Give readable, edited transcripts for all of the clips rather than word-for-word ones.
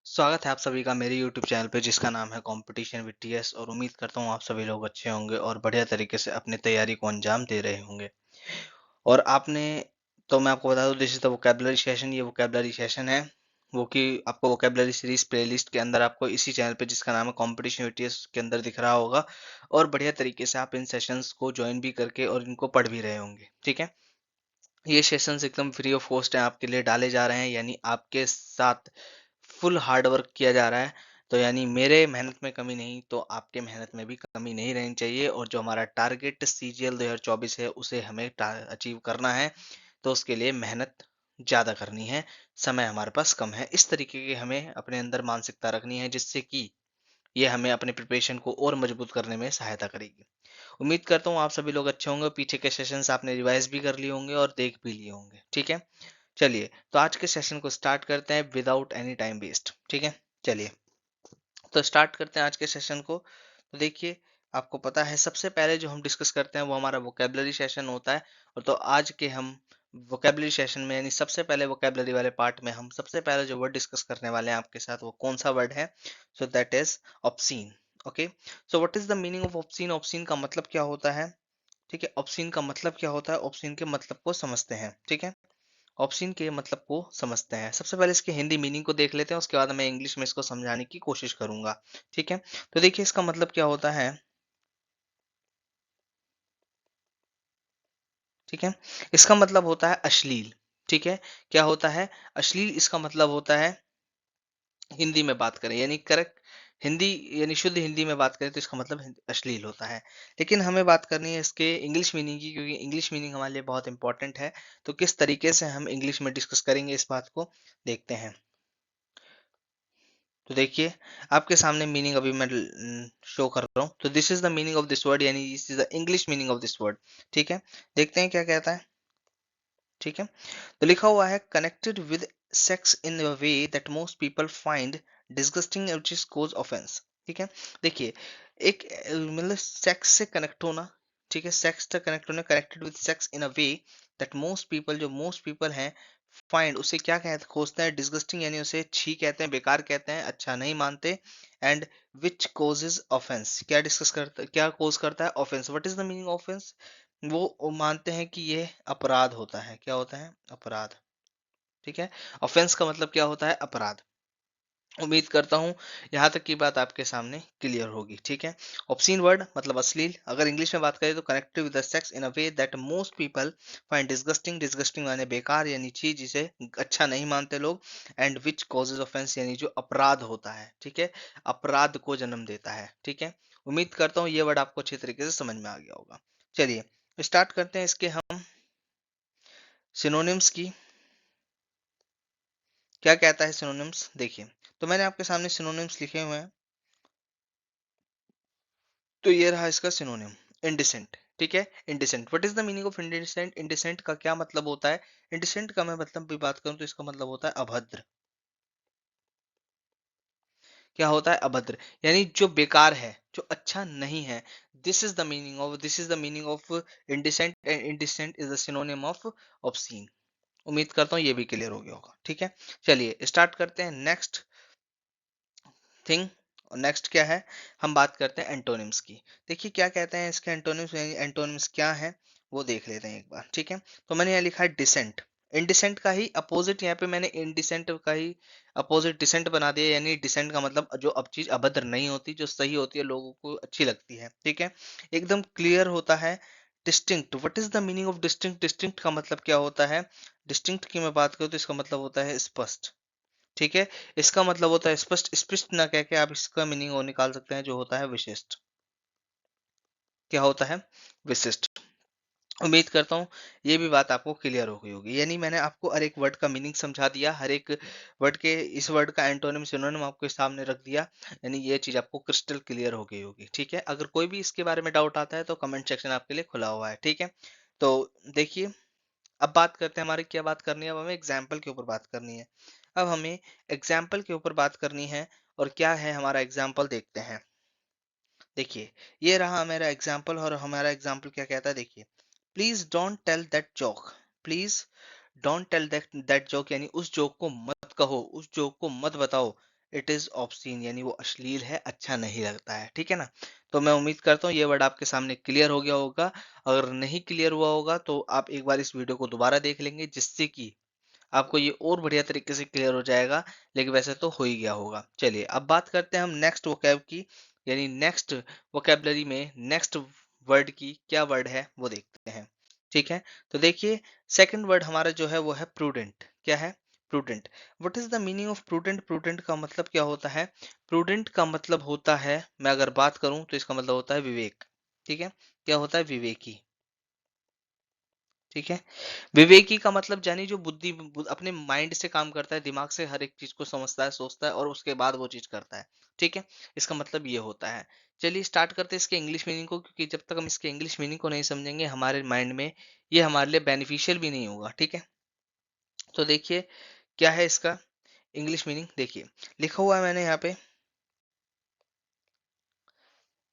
स्वागत है आप सभी का मेरे YouTube चैनल पे जिसका नाम है कंपटीशन विद टीएस। और उम्मीद करता हूँ आप सभी लोग अच्छे होंगे और बढ़िया तरीके से अपनी तैयारी को अंजाम दे रहे होंगे। और आपने तो मैं आपको बता दूं, this is the vocabulary session. ये वोकेबलरी सेशन है वो कि आपको वोकेबलरी सीरीज प्लेलिस्ट के अंदर आपको इसी चैनल पे जिसका नाम है कंपटीशन विद टीएस के अंदर दिख रहा होगा। और बढ़िया तरीके से आप इन सेशंस को ज्वाइन भी करके और इनको पढ़ भी रहे होंगे। ठीक है, ये सेशंस एकदम फ्री ऑफ कॉस्ट हैं, आपके लिए डाले जा रहे हैं, यानी आपके साथ फुल हार्ड वर्क किया जा रहा है। तो यानी मेरे मेहनत में कमी नहीं तो आपके मेहनत में भी कमी नहीं रहनी चाहिए। और जो हमारा टारगेट सीजीएल 2024 है उसे हमें अचीव करना है, तो उसके लिए मेहनत ज़्यादा करनी है, समय हमारे पास कम है। इस तरीके की हमें अपने अंदर मानसिकता रखनी है जिससे कि ये हमें अपने प्रिपरेशन को और मजबूत करने में सहायता करेगी। उम्मीद करता हूँ आप सभी लोग अच्छे होंगे, पीछे के सेशंस आपने रिवाइज भी कर लिए होंगे और देख भी लिए होंगे। ठीक है, चलिए तो आज के सेशन को स्टार्ट करते हैं विदाउट एनी टाइम वेस्ट। ठीक है, चलिए तो स्टार्ट करते हैं आज के सेशन को। तो देखिए, आपको पता है सबसे पहले जो हम डिस्कस करते हैं वो हमारा वोकेबलरी सेशन होता है। और तो आज के हम वोकेबलरी सेशन में यानी सबसे पहले वोकेबलरी वाले पार्ट में हम सबसे पहले जो वर्ड डिस्कस करने वाले हैं आपके साथ वो कौन सा वर्ड है? So that is obscene. Okay, so what is the meaning of obscene? Obscene का मतलब क्या होता है? ठीक है, ऑब्सीन का मतलब क्या होता है? ऑब्सीन के मतलब को समझते हैं। ठीक है, ऑप्शन के मतलब को समझते हैं। सबसे पहले इसके हिंदी मीनिंग को देख लेते हैं, उसके बाद मैं इंग्लिश में इसको समझाने की कोशिश करूंगा। ठीक है, तो देखिए इसका मतलब क्या होता है। ठीक है, इसका मतलब होता है अश्लील। ठीक है, क्या होता है? अश्लील इसका मतलब होता है। हिंदी में बात करें यानी करेक्ट हिंदी, यानी शुद्ध हिंदी में बात करें तो इसका मतलब अश्लील होता है। लेकिन हमें बात करनी है इसके इंग्लिश मीनिंग की, क्योंकि इंग्लिश मीनिंग हमारे लिए बहुत इंपॉर्टेंट है। तो किस तरीके से हम इंग्लिश में डिस्कस करेंगे इस बात को देखते हैं। तो देखिए, आपके सामने मीनिंग अभी मैं शो कर रहा हूँ। तो this is the meaning of this word, यानी this is the English meaning of this word. ठीक है, देखते हैं क्या कहता है। ठीक है, तो लिखा हुआ है connected with sex in a way that most people find disgusting which is cause offence. ठीक है, देखिए एक मतलब सेक्स से कनेक्ट होना। ठीक है, सेक्स से कनेक्ट होना, connected with sex in a way that most people, जो मोस्ट पीपल हैं, फाइंड उसे क्या कहते खोजते हैं? डिसगस्टिंग, यानी उसे छी कहते हैं, बेकार कहते हैं, अच्छा नहीं मानते। एंड विच कोजेज ऑफेंस, क्या डिस्कस करता क्या कोज करता है? Offence. What is the meaning offence? वो मानते हैं कि ये अपराध होता है। क्या होता है? अपराध। ठीक है, ऑफेंस का मतलब क्या होता है? अपराध। उम्मीद करता हूं यहां तक की बात आपके सामने क्लियर होगी। ठीक है, ऑब्सीन वर्ड मतलब अश्लील। अगर इंग्लिश में बात करें तो connected with the sex in a way that most people find disgusting. Disgusting माने बेकार यानी चीज जिसे अच्छा नहीं मानते लोग। एंड विच कॉजेज ऑफेंस, यानी जो अपराध होता है। ठीक है, अपराध को जन्म देता है। ठीक है, उम्मीद करता हूँ ये वर्ड आपको अच्छी तरीके से समझ में आ गया होगा। चलिए स्टार्ट करते हैं इसके हम सिनोनिम्स की। क्या कहता है सिनोनिम्स? देखिए, तो मैंने आपके सामने सिनोनिम्स लिखे हुए हैं। तो ये रहा इसका सिनोनिम, इंडिसेंट। ठीक है, indecent. What is the meaning of indecent? Indecent का क्या मतलब होता है? इंडिसेंट का मैं मतलब भी बात करूं तो इसका मतलब होता है अभद्र। क्या होता है? अभद्र, यानी जो बेकार है, जो अच्छा नहीं है। This is the meaning of indecent, and indecent is the synonym of obscene. उम्मीद करता हूँ ये भी क्लियर हो गया होगा। ठीक है, चलिए स्टार्ट करते हैं नेक्स्ट थिंग। और नेक्स्ट क्या है? हम बात करते हैं एंटोनिम्स की। देखिए क्या कहते हैं इसके एंटोनिम्स, यानी एंटोनिम्स क्या है वो देख लेते हैं एक बार। ठीक है, तो मैंने यहाँ लिखा है डिसेंट। इनडिसेंट का ही अपोजिट यहाँ पे मैंने इनडिसेंट का ही अपोजिट डिसेंट बना दिया, यानी डिसेंट का मतलब जो अब चीज अभद्र नहीं होती, जो सही होती है, लोगों को अच्छी लगती है। ठीक है, एकदम क्लियर होता है। Distinct. What is the meaning of distinct? Distinct का मतलब क्या होता है? डिस्टिंक्ट की मैं बात करूँ तो इसका मतलब होता है स्पष्ट। ठीक है, इसका मतलब होता है स्पष्ट। स्पष्ट ना कह के आप इसका मीनिंग और निकाल सकते हैं जो होता है विशिष्ट। क्या होता है? विशिष्ट। उम्मीद करता हूँ ये भी बात आपको क्लियर हो गई होगी, यानी मैंने आपको हर एक वर्ड का मीनिंग समझा दिया, हर एक वर्ड के इस वर्ड का एंटोनिम सिनोनिम आपके सामने रख दिया, यानी ये चीज आपको क्रिस्टल क्लियर हो गई होगी। ठीक है, अगर कोई भी इसके बारे में डाउट आता है तो कमेंट सेक्शन आपके लिए खुला हुआ है। ठीक है, तो देखिए अब बात करते हैं, हमारी क्या बात करनी है? अब हमें एग्जाम्पल के ऊपर बात करनी है। अब हमें एग्जाम्पल के ऊपर बात करनी है, और क्या है हमारा एग्जाम्पल देखते हैं। देखिए, ये रहा मेरा एग्जाम्पल, और हमारा एग्जाम्पल क्या कहता है? देखिए, please don't tell that joke. Please don't tell that joke, यानी उस जोक को मत कहो, उस जोक को मत बताओ। इट इज ऑब्सीन, यानी वो अश्लील है, अच्छा नहीं लगता है, ठीक है ना। तो मैं उम्मीद करता हूँ ये वर्ड आपके सामने क्लियर हो गया होगा। अगर नहीं क्लियर हुआ होगा तो आप एक बार इस वीडियो को दोबारा देख लेंगे, जिससे कि आपको ये और बढ़िया तरीके से क्लियर हो जाएगा। लेकिन वैसे तो हो ही गया होगा। चलिए अब बात करते हैं हम नेक्स्ट वोकैब की, यानी नेक्स्ट वोकैबलरी में नेक्स्ट वर्ड की क्या वर्ड है वो देखते हैं, ठीक है। तो देखिए सेकंड वर्ड हमारा जो है वो है प्रूडेंट। क्या है? Prudent. What is the meaning of prudent? Prudent का मतलब क्या होता है? प्रूडेंट का मतलब होता है, मैं अगर बात करूं तो इसका मतलब होता है विवेक, ठीक है। क्या होता है? विवेकी, ठीक है। विवेकी का मतलब जानी जो अपने माइंड से काम करता है, दिमाग से हर एक चीज को समझता है, सोचता है और उसके बाद वो चीज करता है, ठीक है। इसका मतलब ये होता है। चलिए स्टार्ट करते हैं इसके इंग्लिश मीनिंग को, क्योंकि जब तक हम इसके इंग्लिश मीनिंग को नहीं समझेंगे हमारे माइंड में ये हमारे लिए बेनिफिशियल भी नहीं होगा, ठीक है। तो देखिए क्या है इसका इंग्लिश मीनिंग, देखिए लिखा हुआ है मैंने यहाँ पे,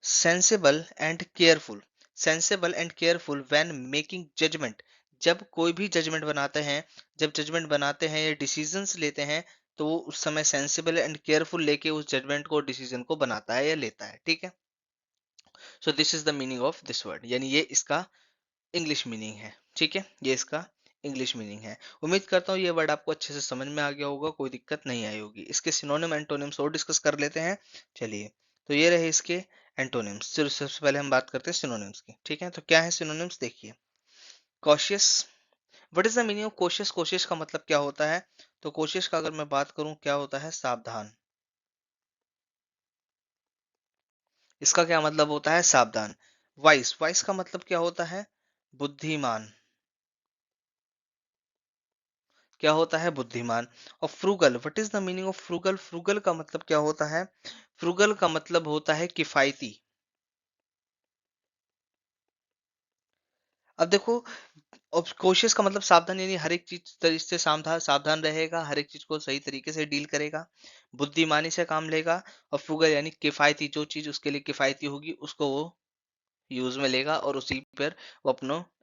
sensible and careful. Sensible and careful when making judgement. जब कोई भी जजमेंट बनाते हैं, जब जजमेंट बनाते हैं या डिसीजंस लेते हैं, तो वो उस समय सेंसिबल एंड केयरफुल लेके उस जजमेंट को, डिसीजन को बनाता है या लेता है, ठीक है। So this is the meaning of this word, यानी ये इसका इंग्लिश मीनिंग है, ठीक है। ये इसका इंग्लिश मीनिंग है। उम्मीद करता हूँ ये वर्ड आपको अच्छे से समझ में आ गया होगा, कोई दिक्कत नहीं आई होगी। इसके सिनोनिम एंटोनिम्स और डिस्कस कर लेते हैं। चलिए तो ये रहे इसके एंटोनिम्स। सबसे पहले हम बात करते हैं सिनोनिम्स की, ठीक है। तो क्या है सिनोनिम्स? देखिए cautious. What is the meaning of cautious? Cautious का मतलब क्या होता है? तो कॉशियस का अगर मैं बात करूं क्या होता है? सावधान। इसका क्या मतलब होता है? सावधान। वाइस। वाइस का मतलब क्या होता है? बुद्धिमान। क्या होता है? बुद्धिमान। और frugal, what is the meaning of frugal? Frugal का मतलब क्या होता है? फ्रूगल का मतलब होता है किफायती। अब देखो, अब कोशिश का मतलब सावधान, यानी हर एक चीज से सावधान सावधान रहेगा, हर एक चीज को सही तरीके से डील करेगा, बुद्धिमानी से काम लेगा। और फ्रूगल यानी किफायती, जो चीज उसके लिए किफायती होगी उसको वो यूज में लेगा और उसी पर वो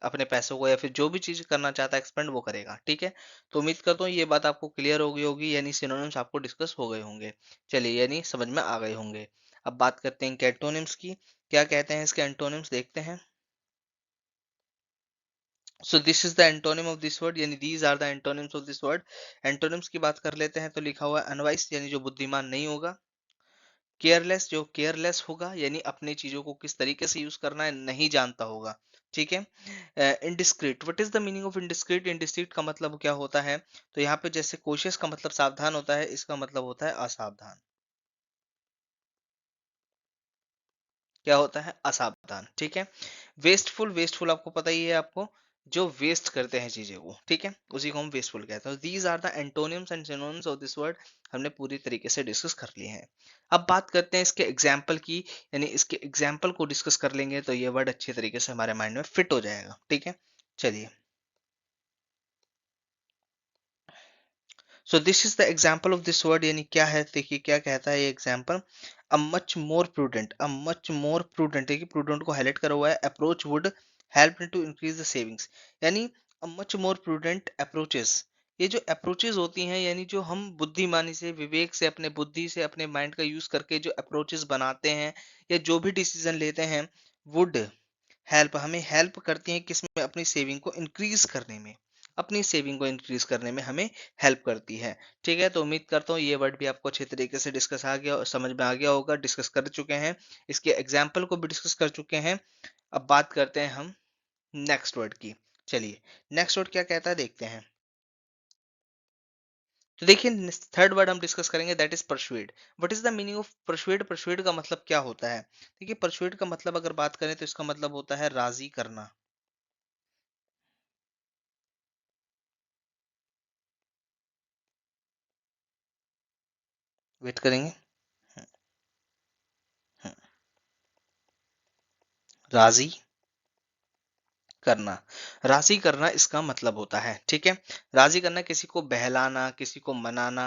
अपने पैसों को या फिर जो भी चीज करना चाहता है एक्सपेंड वो करेगा, ठीक है। तो उम्मीद करता हूँ ये बात आपको क्लियर हो गई होगी, यानी सिनोनिम्स आपको डिस्कस हो गए होंगे। चलिए यानी समझ में आ गए होंगे। अब बात करते हैं एंटोनिम्स की। क्या कहते हैं इसके एंटोनिम्स? देखते हैं। So this is the antonym of this word, यानी these are the antonyms of this word. Antonyms की बात कर लेते हैं तो लिखा हुआ है अनवाइस, यानी जो बुद्धिमान नहीं होगा। केयरलेस, जो केयरलेस होगा, यानी अपनी चीजों को किस तरीके से यूज करना है नहीं जानता होगा, ठीक है। Indiscreet. What is the meaning of indiscreet? Indiscreet का मतलब क्या होता है? तो यहाँ पे जैसे कोशिश का मतलब सावधान होता है, इसका मतलब होता है असावधान। क्या होता है? असावधान, ठीक है। वेस्टफुल। वेस्टफुल आपको पता ही है, आपको जो वेस्ट करते हैं चीजें को, ठीक है, उसी को हम वेस्टफुल कहते हैं। These are the antonyms and synonyms of this word, हमने पूरी तरीके से डिस्कस कर लिए हैं। अब बात करते हैं इसके एग्जाम्पल की, यानी इसके एग्जाम्पल को डिस्कस कर लेंगे तो ये वर्ड अच्छे तरीके से हमारे माइंड में फिट हो जाएगा, ठीक है। चलिए so this is the example of this word, यानी क्या है देखिए क्या कहता है ये example. A much more prudent. A much more prudent, देखिए प्रूडेंट को हाईलाइट करा हुआ है। Approach would help to increase the savings, यानी a much more prudent approaches. ये जो अप्रोचेस होती हैं, यानी जो हम बुद्धिमानी से, विवेक से, अपने बुद्धि से, अपने माइंड का यूज करके जो अप्रोचेस बनाते हैं या जो भी डिसीजन लेते हैं, वुड हेल्प, हमें हेल्प करती हैं किसमें? अपनी सेविंग को इंक्रीज करने में। अपनी सेविंग को इंक्रीज करने में हमें हेल्प करती है, ठीक है। तो उम्मीद करता हूँ ये वर्ड भी आपको अच्छे तरीके से डिस्कस आ गया, समझ में आ गया होगा, डिस्कस कर चुके हैं, इसके एग्जाम्पल को भी डिस्कस कर चुके हैं। अब बात करते हैं हम नेक्स्ट वर्ड की। चलिए नेक्स्ट वर्ड क्या कहता है देखते हैं। तो देखिए थर्ड वर्ड हम डिस्कस करेंगे, that is persuade. What is the meaning of persuade? Persuade का मतलब क्या होता है? देखिए परसुएड का मतलब अगर बात करें तो इसका मतलब होता है राजी करना। वेट करेंगे। राजी करना। राजी करना इसका मतलब होता है, ठीक है। राजी करना, किसी को बहलाना, किसी को मनाना।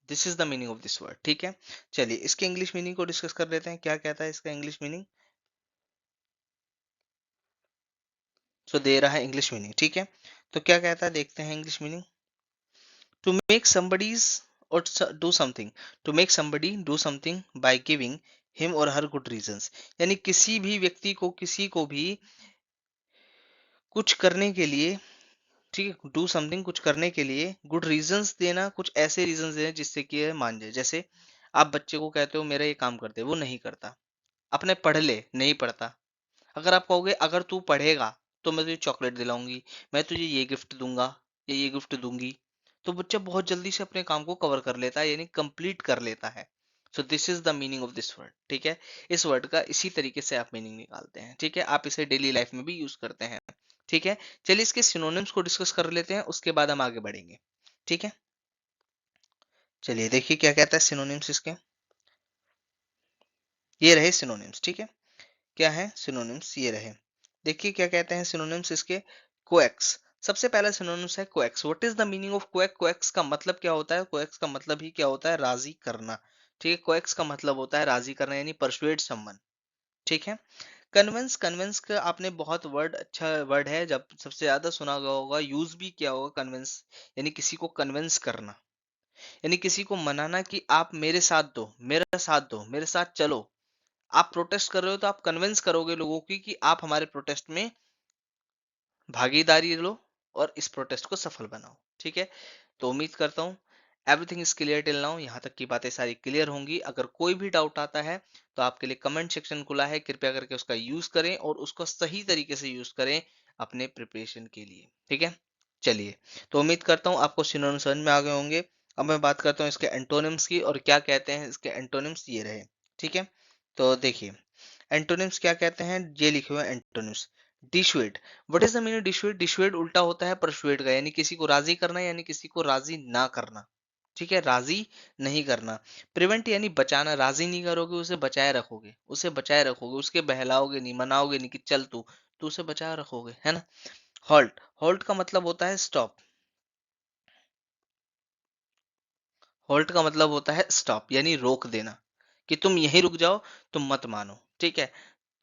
This is the meaning of this word, ठीक है। चलिए इसके इंग्लिश मीनिंग को डिस्कस कर लेते हैं, क्या कहता है इसका इंग्लिश मीनिंग। सो दे रहा है इंग्लिश मीनिंग, ठीक है। तो क्या कहता है देखते हैं English meaning. To make somebody's or do something, to make somebody do something by giving him or her good reasons। यानी किसी भी व्यक्ति को, किसी को भी कुछ करने के लिए, ठीक है, डू समथिंग, कुछ करने के लिए गुड रीजंस देना, कुछ ऐसे रीजंस देना जिससे कि यह मान जाए। जैसे आप बच्चे को कहते हो मेरा ये काम कर दे, वो नहीं करता, अपने पढ़ ले, नहीं पढ़ता। अगर आप कहोगे अगर तू पढ़ेगा तो मैं तुझे चॉकलेट दिलाऊंगी, मैं तुझे ये गिफ्ट दूंगा या ये गिफ्ट दूंगी, तो बच्चा बहुत जल्दी से अपने काम को कवर कर लेता है, यानी कंप्लीट कर लेता है। So this is the meaning of this word. ठीक है, इस वर्ड का इसी तरीके से आप मीनिंग निकालते हैं। ठीक है, आप इसे डेली लाइफ में भी यूज करते हैं। ठीक है, चलिए इसके सिनोनिम्स को डिस्कस कर लेते हैं, उसके बाद हम आगे बढ़ेंगे। ठीक है, चलिए देखिए क्या कहता है सिनोनिम्स इसके। ये रहे सिनोनिम्स। ठीक है, क्या है सिनोनिम्स, ये रहे। देखिए क्या कहते हैं सिनोनिम्स इसके। कोएक्स, सबसे पहला सिनोनिम्स है coax. What is the meaning of coax? Coax का मतलब क्या होता है? कोएक्स का मतलब ही क्या होता है? राजी करना। ठीक है, कोएक्स का मतलब होता है राजी करना, यानी परसुएड समवन। ठीक है, कन्विंस, कन्विंस का आपने बहुत वर्ड, अच्छा वर्ड है, जब सबसे ज्यादा सुना गया होगा, यूज भी किया होगा कन्विंस, यानी किसी को कन्विंस करना, यानी किसी को मनाना कि आप मेरे साथ दो, मेरा साथ दो, मेरे साथ चलो। आप प्रोटेस्ट कर रहे हो तो आप कन्विंस करोगे लोगों की कि आप हमारे प्रोटेस्ट में भागीदारी लो और इस प्रोटेस्ट को सफल बनाओ। ठीक है, तो उम्मीद करता हूँ everything is clear till now, यहाँ तक की बातें सारी क्लियर होंगी। अगर कोई भी डाउट आता है तो आपके लिए कमेंट सेक्शन खुला है, कृपया करके उसका यूज करें और उसको सही तरीके से यूज करें अपने प्रिपरेशन के लिए। ठीक है, चलिए, तो उम्मीद करता हूँ आपको सिनोनिम समझ में आ गए होंगे। अब मैं बात करता हूँ इसके एंटोनिम्स की, और क्या कहते हैं इसके एंटोनिम्स, ये रहे। ठीक है, तो देखिए एंटोनिम्स क्या कहते हैं, ये लिखे हुए antonyms. Dissuade, what is the meaning dissuade? Dissuade उल्टा होता है परसुएड का, यानी किसी को राजी करना, यानी किसी को राजी ना करना। ठीक है, राजी नहीं करना। प्रिवेंट यानी बचाना, राजी नहीं करोगे उसे बचाए रखोगे, उसे बचाए रखोगे, उसके बहलाओगे नहीं, मनाओगे नहीं कि चल तू, तो उसे बचाए रखोगे, है ना। हॉल्ट, हॉल्ट का मतलब होता है स्टॉप। हॉल्ट का मतलब होता है स्टॉप, यानी रोक देना, कि तुम यहीं रुक जाओ, तुम मत मानो। ठीक है,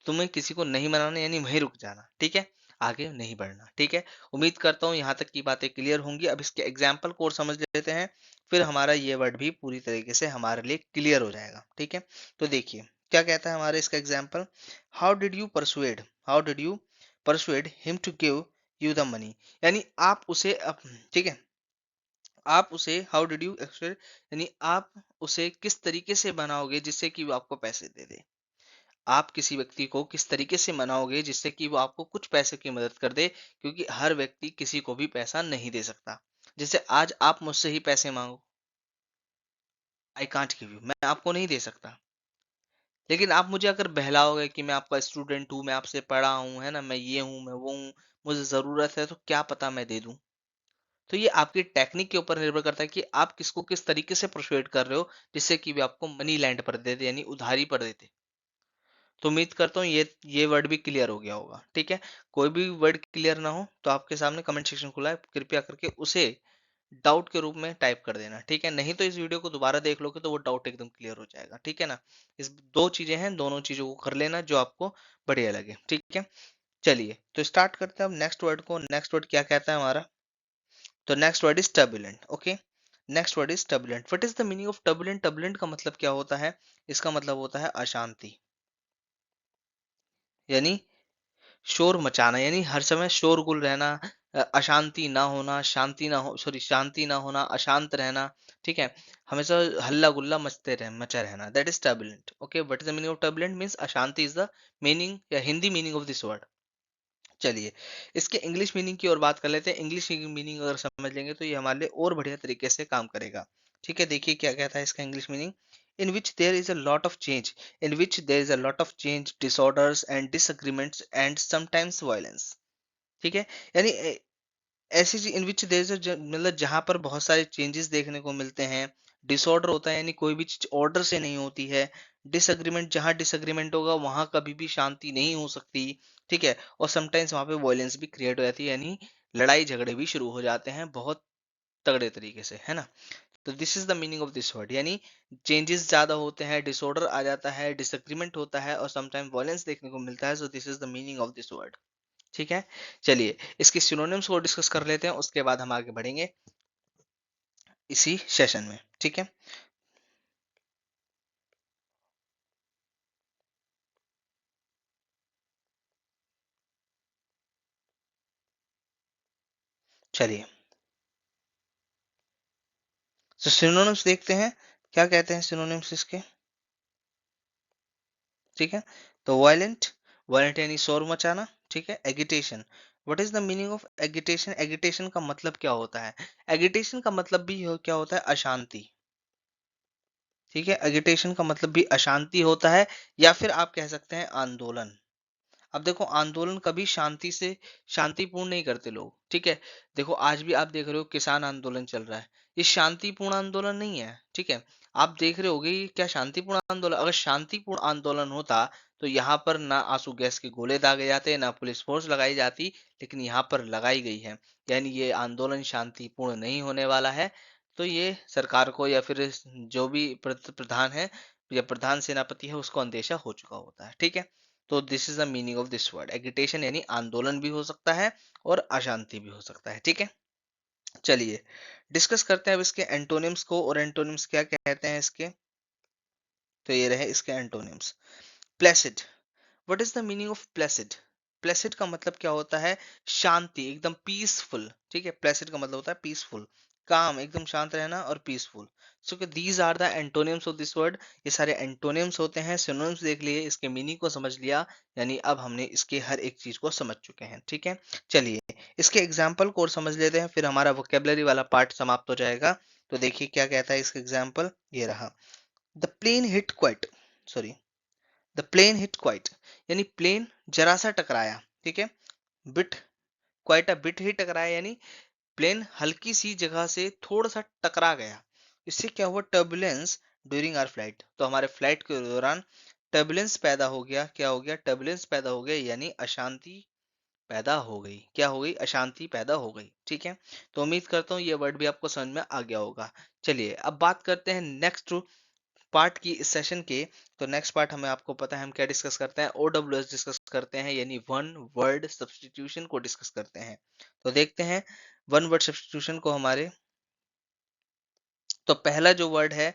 तुम्हें किसी को नहीं मनाना, यानी वहीं रुक जाना। ठीक है, आगे नहीं बढ़ना। ठीक है, उम्मीद करता हूँ यहाँ तक की बातें क्लियर होंगी। अब इसके एग्जाम्पल कोड समझ लेते हैं, फिर हमारा ये वर्ड भी पूरी तरीके से हमारे लिए क्लियर हो जाएगा। ठीक है, तो देखिए क्या कहता है हमारे इसका example. How did you persuade, how did you persuade him to give you the money, यानी आप उसे ठीक है, आप उसे हाउ डिड यू एक्सुएड, यानी आप उसे किस तरीके से बनाओगे जिससे कि वो आपको पैसे दे दे। आप किसी व्यक्ति को किस तरीके से मनाओगे जिससे कि वो आपको कुछ पैसे की मदद कर दे, क्योंकि हर व्यक्ति किसी को भी पैसा नहीं दे सकता। जैसे आज आप मुझसे ही पैसे मांगो, आई कांट गिव यू, मैं आपको नहीं दे सकता। लेकिन आप मुझे अगर बहलाओगे कि मैं आपका स्टूडेंट हूँ, मैं आपसे पढ़ा हूँ, है ना, मैं ये हूँ, मैं वो हूँ, मुझे जरूरत है, तो क्या पता मैं दे दूं। तो ये आपकी टेक्निक के ऊपर निर्भर करता है कि आप किसको किस तरीके से परसुएट कर रहे हो जिससे कि वे आपको मनी लैंड पर दे दे, यानी उधारी पर देते। तो उम्मीद करता हूँ ये वर्ड भी क्लियर हो गया होगा। ठीक है, कोई भी वर्ड क्लियर ना हो तो आपके सामने कमेंट सेक्शन खुला है, कृपया करके उसे डाउट के रूप में टाइप कर देना। ठीक है, नहीं तो इस वीडियो को दोबारा देख लोगे तो वो डाउट एकदम क्लियर हो जाएगा। ठीक है ना, इस दो चीजें हैं, दोनों चीजों को कर लेना जो आपको बढ़िया लगे। ठीक है, चलिए तो स्टार्ट करते हैं अब नेक्स्ट वर्ड को। नेक्स्ट वर्ड क्या कहता है हमारा, तो next word is turbulent. Okay, next word is turbulent. What is the meaning of turbulent? Turbulent का मतलब क्या होता है? इसका मतलब होता है अशांति, यानी शोर मचाना, यानी हर समय शोरगुल रहना, अशांति ना होना, शांति ना हो, सॉरी, शांति ना होना, अशांत रहना। ठीक है, हमेशा हल्ला गुल्ला मचा रहना, that is turbulent. Okay, what is the meaning of turbulent? Means अशांति इज द मीनिंग या Hindi meaning of this word. चलिए इसके इंग्लिश मीनिंग की ओर बात कर लेते हैं। इंग्लिश मीनिंग अगर समझ लेंगे तो ये हमारे लिए और बढ़िया तरीके से काम करेगा। ठीक है, देखिए क्या कहता है इसका English meaning. In which there is a lot of change, in which there is a lot of change, disorders and disagreements and sometimes violence. ठीक है, यानी ऐसी चीज इन विच देयर इज, मतलब जहां पर बहुत सारे चेंजेस देखने को मिलते हैं। डिसऑर्डर होता है, यानी कोई भी चीज ऑर्डर से नहीं होती है। डिसएग्रीमेंट, जहां डिसएग्रीमेंट होगा वहां कभी भी शांति नहीं हो सकती। ठीक है, और समटाइम्स वहां पे वायलेंस भी क्रिएट हो जाती है, यानी लड़ाई झगड़े भी शुरू हो जाते हैं बहुत तगड़े तरीके से, है ना। तो this is the meaning of this word, यानी चेंजेस ज्यादा होते हैं, डिसऑर्डर आ जाता है, डिसएग्रीमेंट होता है और समटाइम वायलेंस देखने को मिलता है। So this is the meaning of this word. ठीक है, चलिए इसके सिनोनिम्स को डिस्कस कर लेते हैं, उसके बाद हम आगे बढ़ेंगे। इसी सेशन में, ठीक है। चलिए, तो सिनोनिम्स देखते हैं, क्या कहते हैं सिनोनिम्स इसके, ठीक है। तो वायलेंट, वायलेंट यानी शोर मचाना, ठीक है। Agitation, what is the meaning of agitation, agitation का मतलब क्या होता है, एगिटेशन का मतलब भी क्या होता है, अशांति, ठीक है। एगिटेशन का मतलब भी अशांति होता है, या फिर आप कह सकते हैं आंदोलन। अब देखो, आंदोलन कभी शांति से, शांतिपूर्ण नहीं करते लोग, ठीक है। देखो आज भी आप देख रहे हो किसान आंदोलन चल रहा है, ये शांतिपूर्ण आंदोलन नहीं है, ठीक है। आप देख रहे होगे ये क्या शांतिपूर्ण आंदोलन, अगर शांतिपूर्ण आंदोलन होता तो यहाँ पर ना आंसू गैस के गोले दागे जाते, ना पुलिस फोर्स लगाई जाती, लेकिन यहाँ पर लगाई गई है, यानी ये आंदोलन शांतिपूर्ण नहीं होने वाला है। तो ये सरकार को या फिर जो भी प्रधान है या प्रधान सेनापति है उसको अंदेशा हो चुका होता है, ठीक है। तो this is the meaning of this word agitation, यानी आंदोलन भी हो सकता है और अशांति भी हो सकता है, ठीक है। चलिए डिस्कस करते हैं अब इसके एंटोनिम्स को, और एंटोनिम्स क्या कहते हैं इसके। तो ये रहे इसके antonyms. Placid, what is the meaning of Placid, Placid का मतलब क्या होता है, शांति, एकदम पीसफुल, ठीक है। प्लेसिड का मतलब होता है पीसफुल, काम, एकदम शांत रहना और peaceful. So these are the antonyms of this word, ये सारे एंटोनिम्स होते हैं। सिनोनिम्स देख लिए, इसके मीनिंग को समझ लिया, यानी अब हमने इसके हर एक चीज को समझ चुके हैं, ठीक है। चलिए इसके एग्जाम्पल को और समझ लेते हैं, फिर हमारा वोकेबलरी वाला पार्ट समाप्त हो जाएगा। तो देखिए क्या कहता है इसका एग्जाम्पल, ये रहा। The plane hit quite, sorry, the plane hit quite, यानी प्लेन जरा सा टकराया, ठीक है। बिट, क्वाइट अ बिट ही टकराया, यानी प्लेन हल्की सी जगह से थोड़ा सा टकरा गया। इससे क्या हुआ, टर्बुलेंस ड्यूरिंग आवर फ्लाइट, तो हमारे फ्लाइट के दौरान टर्बुलेंस पैदा हो गया, क्या हो गया, टर्बुलेंस पैदा हो गया, यानी अशांति पैदा हो गई, क्या हो गई, अशांति पैदा हो गई, ठीक है। तो उम्मीद करता हूँ ये वर्ड भी आपको समझ में आ गया होगा। चलिए अब बात करते हैं नेक्स्ट पार्ट की इस सेशन के। तो नेक्स्ट पार्ट हमें, आपको पता है हम क्या डिस्कस करते हैं, ओडब्ल्यूएस डिस्कस करते हैं, यानी वन वर्ड सब्स्टिट्यूशन को डिस्कस करते हैं। तो देखते हैं वन वर्ड सब्स्टिट्यूशन को हमारे। तो पहला जो वर्ड है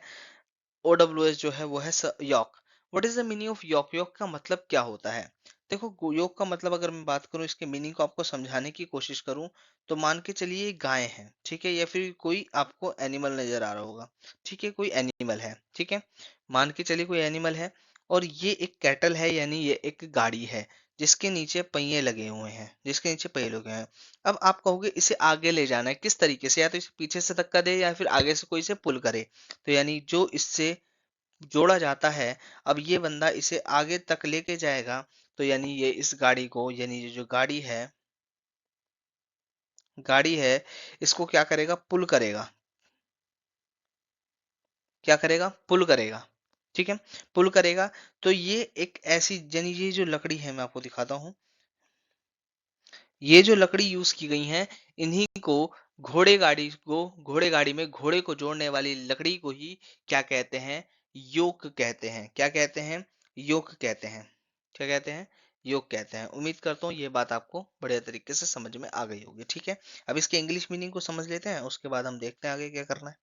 ओडब्ल्यूएस जो है वो है yoke. What is the meaning of yoke, yoke का मतलब क्या होता है। देखो यॉक का मतलब, अगर मैं बात करूं इसके मीनिंग को आपको समझाने की कोशिश करूं, तो मान के चलिए गाय है, ठीक है, या फिर कोई आपको एनिमल नजर आ रहा होगा, ठीक है, कोई एनिमल है, ठीक है। मान के चलिए कोई एनिमल है, और ये एक कैटल है, यानी ये एक गाड़ी है जिसके नीचे पहिए लगे हुए हैं, जिसके नीचे पहिए लगे हैं। अब आप कहोगे इसे आगे ले जाना है, किस तरीके से, या तो इसे पीछे से धक्का दे या फिर आगे से कोई इसे पुल करे। तो यानी जो इससे जोड़ा जाता है, अब ये बंदा इसे आगे तक लेके जाएगा, तो यानी ये इस गाड़ी को, यानी ये जो गाड़ी है, गाड़ी है, इसको क्या करेगा, पुल करेगा, क्या करेगा, पुल करेगा, ठीक है, पुल करेगा। तो ये एक ऐसी, यानी ये जो लकड़ी है मैं आपको दिखाता हूँ, ये जो लकड़ी यूज की गई है, इन्हीं को घोड़े गाड़ी में घोड़े को जोड़ने वाली लकड़ी को ही क्या कहते हैं, योक कहते हैं, क्या कहते हैं, योक कहते हैं, क्या कहते हैं, योग कहते हैं। उम्मीद करता हूँ ये बात आपको बढ़िया तरीके से समझ में आ गई होगी, ठीक है। अब इसके इंग्लिश मीनिंग को समझ लेते हैं, उसके बाद हम देखते हैं आगे क्या करना है,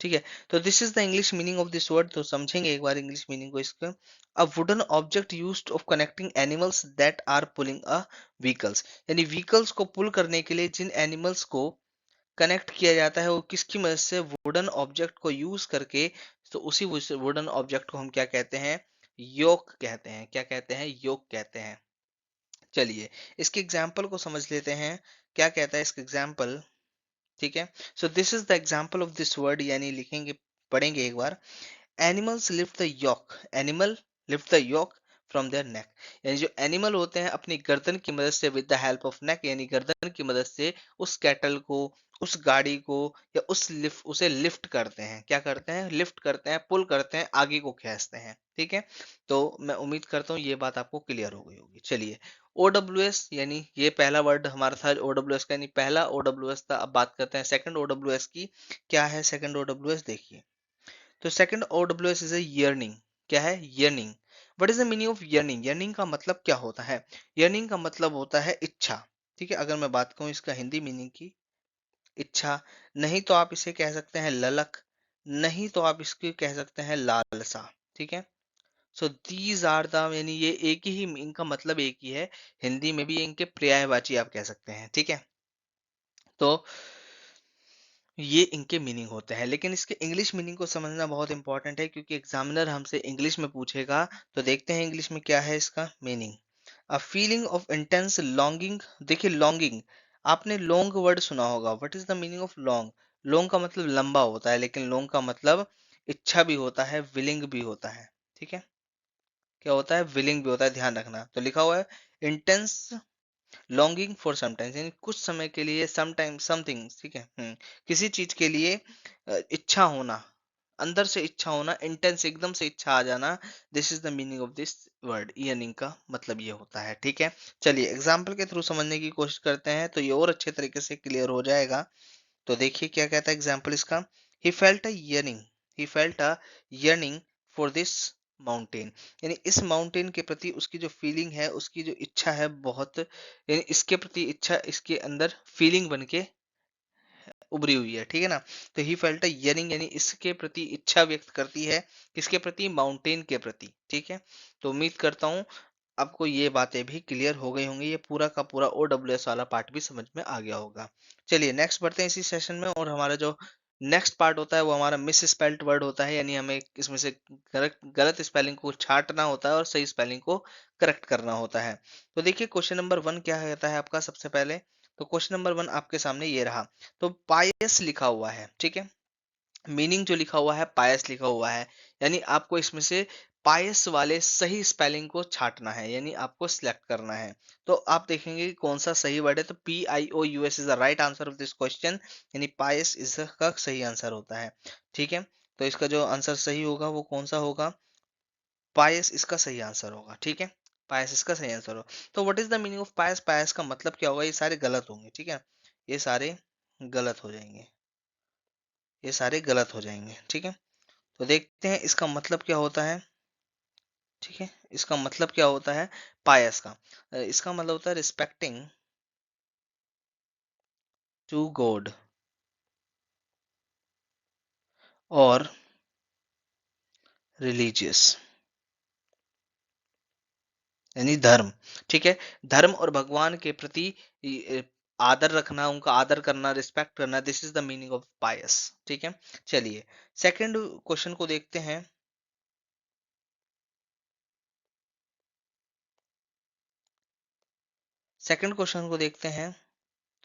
ठीक है। तो this is the English meaning of this word, तो समझेंगे एक बार इंग्लिश मीनिंग को इसका। A wooden object used of connecting animals that are pulling a vehicles, यानी व्हीकल्स को पुल करने के लिए जिन एनिमल्स को कनेक्ट किया जाता है वो किसकी मदद से, वुडन ऑब्जेक्ट को यूज करके। तो उसी वुडन ऑब्जेक्ट को हम क्या कहते हैं, योक कहते हैं, क्या कहते हैं, योक कहते हैं। चलिए इसके एग्जाम्पल को समझ लेते हैं, क्या कहता है इसका एग्जाम्पल, ठीक है। So this is the example of this word, यानी लिखेंगे, पढ़ेंगे एक बार। Animals lift the yoke, animal lift the yoke from their neck, यानी जो एनिमल होते हैं अपनी गर्दन की मदद से, with the help of neck, यानी गर्दन की मदद से उस कैटल को, उस गाड़ी को, या उसे लिफ्ट करते हैं, क्या करते हैं, लिफ्ट करते हैं, पुल करते हैं, आगे को खींचते हैं, ठीक है। तो मैं उम्मीद करता हूँ ये बात आपको क्लियर हो गई होगी। चलिए ओडब्ल्यूएस, यानी ये पहला वर्ड हमारा था ओडब्ल्यूएस का, यानी पहला ओडब्ल्यूएस था। अब बात करते हैं सेकंड ओडब्ल्यूएस की। क्या है सेकंड ओडब्ल्यूएस, देखिए। तो सेकंड ओडब्ल्यूएस इज ए यर्निंग, क्या है, yearning. What is the meaning of yearning, yearning का मतलब क्या होता है, यर्निंग का मतलब होता है इच्छा, ठीक है। अगर मैं बात करूं इसका हिंदी मीनिंग की, इच्छा, नहीं तो आप इसे कह सकते हैं ललक, नहीं तो आप इसकी कह सकते हैं लालसा। ठीक है, सो दीज आर द, यानी ये एक ही, इनका मतलब एक ही है। हिंदी में भी इनके पर्यायवाची आप कह सकते हैं। ठीक है, तो ये इनके मीनिंग होते हैं, लेकिन इसके इंग्लिश मीनिंग को समझना बहुत इंपॉर्टेंट है, क्योंकि एग्जामिनर हमसे इंग्लिश में पूछेगा। तो देखते हैं इंग्लिश में क्या है इसका meaning. A feeling of intense longing. देखिए लॉन्गिंग, आपने लॉन्ग वर्ड सुना होगा। What is the meaning of long? Long का मतलब लंबा होता है, लेकिन लॉन्ग का मतलब इच्छा भी होता है, विलिंग भी होता है। ठीक है, क्या होता है? विलिंग भी होता है, ध्यान रखना। तो लिखा हुआ है इंटेंस लॉन्गिंग फॉर समटाइम्स, यानी कुछ समय के लिए, समटाइम समथिंग। ठीक है, किसी चीज के लिए इच्छा होना, अंदर से इच्छा होना, इंटेंस एकदम से इच्छा आ जाना। This is the meaning of this word. Yearning का मतलब ये होता है। ठीक है, चलिए एग्जाम्पल के थ्रू समझने की कोशिश करते हैं, तो ये और अच्छे तरीके से क्लियर हो जाएगा। तो देखिए क्या कहता है एग्जाम्पल इसका। He felt a yearning, he felt a yearning for this mountain, यानी इस माउंटेन के प्रति उसकी जो फीलिंग है, उसकी जो इच्छा है बहुत, यानी इसके प्रति इच्छा इसके अंदर फीलिंग बन के उभरी हुई है। ठीक है ना, तो ही फेल्ट अ yearning, यानी इसके प्रति इच्छा व्यक्त करती है। किसके प्रति? माउंटेन के प्रति। ठीक है, तो उम्मीद करता हूँ आपको ये बातें भी क्लियर हो गई होंगी, ये पूरा का पूरा OWS वाला पार्ट भी समझ में आ गया होगा। चलिए नेक्स्ट बढ़ते हैं इसी सेशन में, और हमारा जो नेक्स्ट पार्ट होता है वो हमारा मिस स्पेल्ड वर्ड होता है, यानी हमें इसमें से गलत स्पेलिंग को छांटना होता है और सही स्पेलिंग को करेक्ट करना होता है। तो देखिए क्वेश्चन नंबर 1 क्या कहता है आपका। सबसे पहले तो क्वेश्चन नंबर 1 आपके सामने ये रहा। तो पायस लिखा हुआ है। ठीक है, मीनिंग जो लिखा हुआ है पायस लिखा हुआ है, यानी आपको इसमें से पायस वाले सही स्पेलिंग को छांटना है, यानी आपको सिलेक्ट करना है। तो आप देखेंगे कि कौन सा सही वर्ड है। तो PIOUS is the right answer of this question, यानी पायस इसका सही आंसर होता है। ठीक है, तो इसका जो आंसर सही होगा वो कौन सा होगा? पायस इसका सही आंसर होगा। ठीक है, पायस इसका सही आंसर होगा। तो what is the meaning of pious? Pious का मतलब क्या होगा? ये सारे गलत होंगे। ठीक है, ये सारे गलत हो जाएंगे, ये सारे गलत हो जाएंगे। ठीक है, तो देखते हैं इसका मतलब क्या होता है। ठीक है, इसका मतलब क्या होता है पायस का? इसका मतलब होता है रिस्पेक्टिंग टू गॉड और रिलीजियस, यानी धर्म। ठीक है, धर्म और भगवान के प्रति आदर रखना, उनका आदर करना, रिस्पेक्ट करना, this is the meaning of pious. ठीक है, चलिए सेकंड क्वेश्चन को देखते हैं। सेकंड क्वेश्चन को देखते हैं।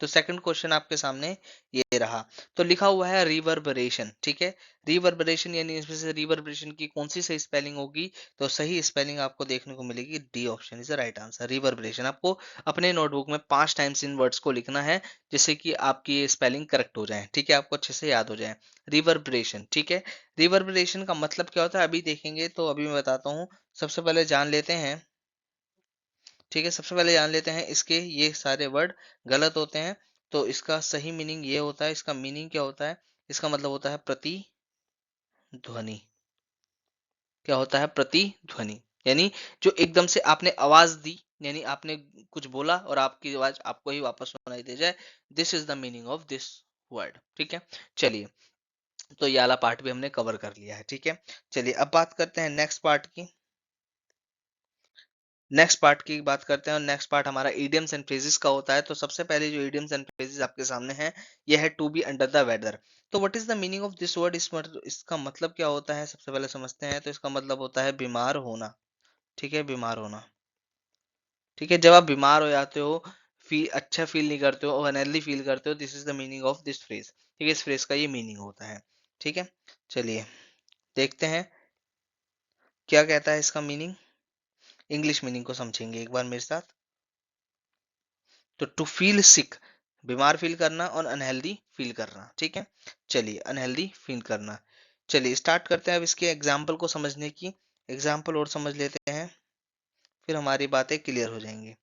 तो सेकंड क्वेश्चन आपके सामने ये रहा। तो लिखा हुआ है रिवर्बरेशन। ठीक है, रिवर्बरेशन यानी इसमें से रिवर्बरेशन की कौन सी सही स्पेलिंग होगी? तो सही स्पेलिंग आपको देखने को मिलेगी D option is the right answer, reverberation. आपको अपने नोटबुक में 5 टाइम्स इन वर्ड्स को लिखना है, जिससे कि आपकी ये स्पेलिंग करेक्ट हो जाए। ठीक है, आपको अच्छे से याद हो जाए। रिवर्बरेशन। ठीक है, रिवर्बरेशन का मतलब क्या होता है अभी देखेंगे, तो अभी मैं बताता हूँ। सबसे पहले जान लेते हैं। ठीक है, सबसे पहले जान लेते हैं इसके ये सारे वर्ड गलत होते हैं। तो इसका सही मीनिंग ये होता है। इसका मीनिंग क्या होता है? इसका मतलब होता है प्रतिध्वनि। क्या होता है? प्रतिध्वनि, यानी जो एकदम से आपने आवाज दी, यानी आपने कुछ बोला और आपकी आवाज आपको ही वापस सुनाई दे जाए। This is the meaning of this word. ठीक है, चलिए तो ये वाला पार्ट भी हमने कवर कर लिया है। ठीक है, चलिए अब बात करते हैं नेक्स्ट पार्ट की। नेक्स्ट पार्ट की बात करते हैं, और नेक्स्ट पार्ट हमारा इडियम्स एंड फ्रेजेस का होता है। तो सबसे पहले जो इडियम्स एंड फ्रेजेस आपके सामने है, यह है to be under the weather. तो what is the meaning of this word? इसका मतलब क्या होता है सबसे पहले समझते हैं। तो इसका मतलब होता है बीमार होना। ठीक है, बीमार होना। ठीक है, जब आप बीमार हो जाते हो, अच्छा फील नहीं करते हो और अनहेल्दी फील करते हो, this is the meaning of this phrase. ठीक है, इस फ्रेज का ये मीनिंग होता है। ठीक है, चलिए देखते हैं क्या कहता है इसका मीनिंग। इंग्लिश मीनिंग को समझेंगे एक बार मेरे साथ। तो टू फील सिक, बीमार फील करना, और अनहेल्दी फील करना। ठीक है, चलिए अनहेल्दी फील करना। चलिए स्टार्ट करते हैं अब इसके एग्जाम्पल को समझने की। एग्जाम्पल और समझ लेते हैं, फिर हमारी बातें क्लियर हो जाएंगी।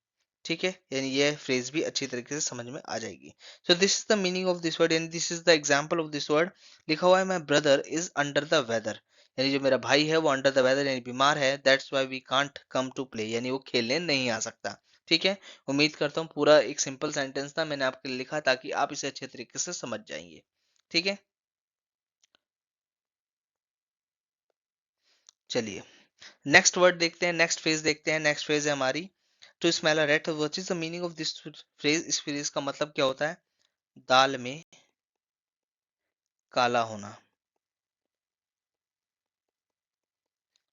ठीक है, यानी ये फ्रेज भी अच्छी तरीके से समझ में आ जाएगी। So this is the meaning of this word, यानी this is the example of this word. लिखा हुआ है my brother is under the weather, यानी जो मेरा भाई है वो अंडर द वेदर यानी बीमार है। That's why we can't come to play, यानी वो खेलने नहीं आ सकता। ठीक है, उम्मीद करता हूँ पूरा एक सिंपल सेंटेंस था, मैंने आपके लिए लिखा ताकि आप इसे अच्छे तरीके से समझ जाएंगे। ठीक है, चलिए नेक्स्ट वर्ड देखते हैं, नेक्स्ट फ्रेज देखते हैं। नेक्स्ट फ्रेज है हमारी to smell a rat. What is the meaning of this phrase? इस फ्रेज का मतलब क्या होता है? दाल में काला होना।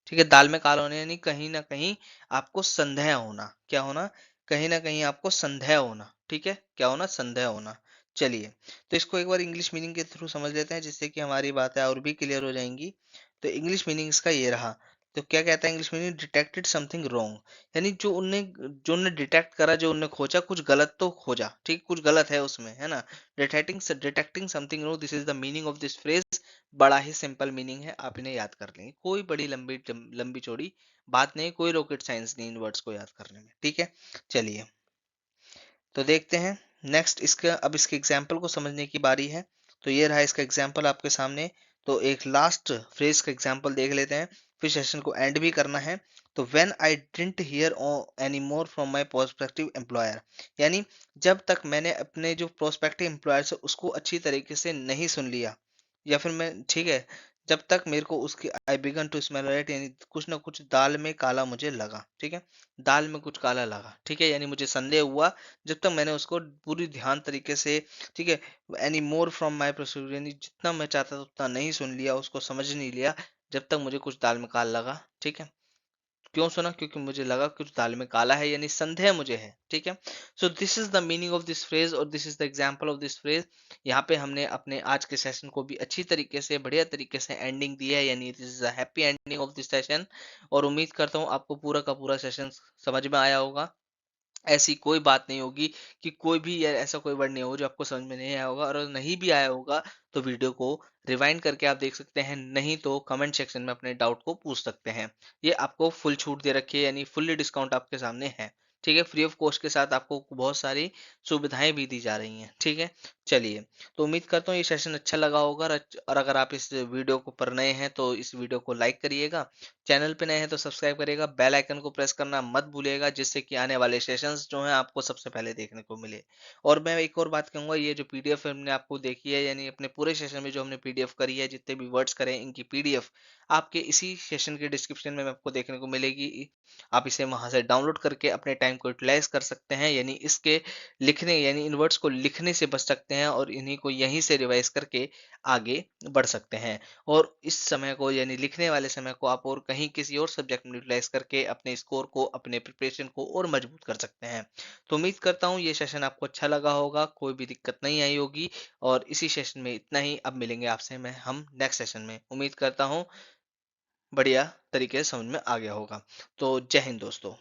ठीक है, दाल में काला होना यानी कहीं ना कहीं आपको संदेह होना। क्या होना? कहीं ना कहीं आपको संदेह होना। ठीक है, क्या होना? संदेह होना। चलिए, तो इसको एक बार इंग्लिश मीनिंग के थ्रू समझ लेते हैं, जिससे कि हमारी बातें और भी क्लियर हो जाएंगी। तो इंग्लिश मीनिंग इसका ये रहा। तो क्या कहता है English meaning? Detected something wrong, यानी जो उनने डिटेक्ट करा, जो उनने खोजा, कुछ गलत तो खोजा। ठीक, कुछ गलत है उसमें, है ना। Detecting detecting something wrong, this is the meaning of this phrase. बड़ा ही सिंपल मीनिंग है, आप इन्हें याद कर लेंगे। कोई बड़ी लंबी लंबी चौड़ी बात नहीं, कोई रॉकेट साइंस नहीं इन वर्ड्स को याद करने में। ठीक है, चलिए तो देखते हैं नेक्स्ट इसका। अब इसके एग्जाम्पल को समझने की बारी है। तो ये रहा इसका एग्जाम्पल आपके सामने। तो एक लास्ट फ्रेज का एग्जाम्पल देख लेते हैं, फिर सेशन को एंड भी करना है। तो when I didn't here any more from my prospective employer, यानी जब तक मैंने अपने जो प्रोस्पेक्टिव एम्प्लॉयर से उसको अच्छी तरीके से नहीं सुन लिया, या फिर मैं, ठीक है, जब तक मेरे को उसकी आई बिगन टू स्मेल रेड, यानी कुछ ना कुछ दाल में काला मुझे लगा। ठीक है, दाल में कुछ काला लगा। ठीक है, यानी मुझे संदेह हुआ जब तक मैंने उसको पूरी ध्यान तरीके से, ठीक है, any more from my procedure, यानी जितना मैं चाहता था उतना नहीं सुन लिया, उसको समझ नहीं लिया, जब तक मुझे कुछ दाल में काला लगा। ठीक है, क्यों सुना? क्योंकि मुझे लगा कुछ दाल में काला है, यानी संदेह मुझे है। ठीक है, so this is the meaning of this phrase और this is the example of this phrase. यहाँ पे हमने अपने आज के सेशन को भी अच्छी तरीके से, बढ़िया तरीके से एंडिंग दी है, यानी this is a happy ending of this session. और उम्मीद करता हूँ आपको पूरा का पूरा सेशन समझ में आया होगा। ऐसी कोई बात नहीं होगी कि कोई भी या ऐसा कोई वर्ड नहीं होगा जो आपको समझ में नहीं आया होगा, और अगर नहीं भी आया होगा तो वीडियो को रिवाइंड करके आप देख सकते हैं, नहीं तो कमेंट सेक्शन में अपने डाउट को पूछ सकते हैं। ये आपको फुल छूट दे रखी है, यानी फुल्ली डिस्काउंट आपके सामने है। ठीक है, फ्री ऑफ कॉस्ट के साथ आपको बहुत सारी सुविधाएं भी दी जा रही हैं। ठीक है, चलिए, तो उम्मीद करता हूँ ये सेशन अच्छा लगा होगा। और अगर आप इस वीडियो को पर नए हैं तो इस वीडियो को लाइक करिएगा, चैनल पे नए हैं तो सब्सक्राइब करिएगा, बेल आइकन को प्रेस करना मत भूलिएगा, जिससे कि आने वाले सेशंस जो हैं आपको सबसे पहले देखने को मिले। और मैं एक और बात कहूंगा, ये जो पीडीएफ हमने आपको देखी है, यानी अपने पूरे सेशन में जो हमने पीडीएफ करी है, जितने भी वर्ड्स करे हैं, इनकी पीडीएफ आपके इसी सेशन के डिस्क्रिप्शन में आपको देखने को मिलेगी। आप इसे वहां से डाउनलोड करके अपने टाइम को यूटिलाइज कर सकते हैं, यानी इसके लिखने, यानी इन वर्ड्स को लिखने से बच सकते हैं, और इन्हीं को यहीं से रिवाइज करके आगे बढ़ सकते हैं। और इस समय को, यानी लिखने वाले समय को, आप और कहीं किसी और सब्जेक्ट में यूटिलाइज करके अपने स्कोर को, अपने प्रिपरेशन को और मजबूत कर सकते हैं। तो उम्मीद करता हूँ ये सेशन आपको अच्छा लगा होगा, कोई भी दिक्कत नहीं आई होगी। और इसी सेशन में इतना ही, अब मिलेंगे आपसे मैं हम नेक्स्ट सेशन में। उम्मीद करता हूँ बढ़िया तरीके से समझ में आ गया होगा। तो जय हिंद दोस्तों।